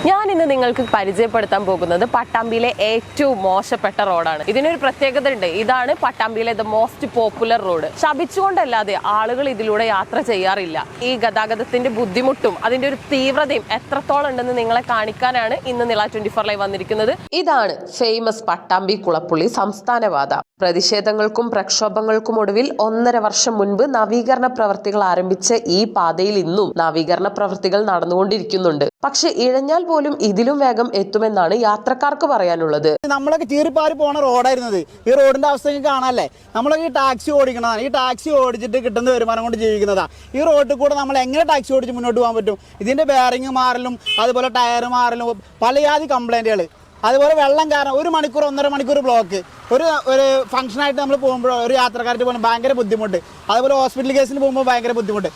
ഞാൻ ഇന്ന് നിങ്ങൾക്ക് പരിചയപ്പെടുത്താൻ പോകുന്നത് പട്ടാമ്പിയിലെ ഏറ്റവും മോശപ്പെട്ട റോഡാണ്. ഇതിനൊരു പ്രത്യേകത ഉണ്ട്. ഇതാണ് പട്ടാമ്പിയിലെ ദ മോസ്റ്റ് പോപ്പുലർ റോഡ്. ശപിച്ചുകൊണ്ടല്ലാതെ ആളുകൾ ഇതിലൂടെ യാത്ര ചെയ്യാറില്ല. ഈ ഗതാഗതത്തിന്റെ ബുദ്ധിമുട്ടും അതിന്റെ ഒരു തീവ്രതയും എത്രത്തോളം ഉണ്ടെന്ന് നിങ്ങളെ കാണിക്കാനാണ് ഇന്ന് നിള 24 ലൈവ് വന്നിരിക്കുന്നത്. ഇതാണ് ഫേമസ് പട്ടാമ്പി കുളപ്പുള്ളി സംസ്ഥാനപാത. പ്രതിഷേധങ്ങൾക്കും പ്രക്ഷോഭങ്ങൾക്കും ഒടുവിൽ 1.5 വർഷം മുൻപ് നവീകരണ പ്രവർത്തികൾ ആരംഭിച്ച ഈ പാതയിൽ ഇന്നും നവീകരണ പ്രവർത്തികൾ നടന്നുകൊണ്ടിരിക്കുന്നുണ്ട്. പക്ഷെ ഇഴഞ്ഞാൽ പോലും ഇതിലും വേഗം എത്തുമെന്നാണ് യാത്രക്കാർക്ക് പറയാനുള്ളത്. നമ്മളൊക്കെ ചീറിപ്പാറി പോണ റോഡായിരുന്നത്. ഈ റോഡിന്റെ അവസ്ഥ കാണാല്ലേ. നമ്മളൊക്കെ ഈ ടാക്സി ഓടിക്കുന്നതാണ്. ഈ ടാക്സി ഓടിച്ചിട്ട് കിട്ടുന്ന വരുമാനം കൊണ്ട് ജീവിക്കുന്നതാണ്. ഈ റോഡിൽ കൂടെ നമ്മൾ എങ്ങനെ ടാക്സി ഓടിച്ച് മുന്നോട്ട് പോകാൻ പറ്റും? ഇതിന്റെ ബെയറിംഗ് മാറലും അതുപോലെ ടയർ മാറലും പലയാതി കംപ്ലൈന്റുകൾ. അതുപോലെ വെള്ളം കാരണം 1 മണിക്കൂർ 1.5 മണിക്കൂർ ബ്ലോക്ക്. ഒരു ഫംഗ്ഷനായിട്ട് നമ്മൾ പോകുമ്പോൾ ഒരു യാത്രക്കാർക്ക് പോകാൻ ഭയങ്കര ബുദ്ധിമുട്ട്. അതുപോലെ ഹോസ്പിറ്റൽ കേസിന് പോകുമ്പോൾ ഭയങ്കര ബുദ്ധിമുട്ട്.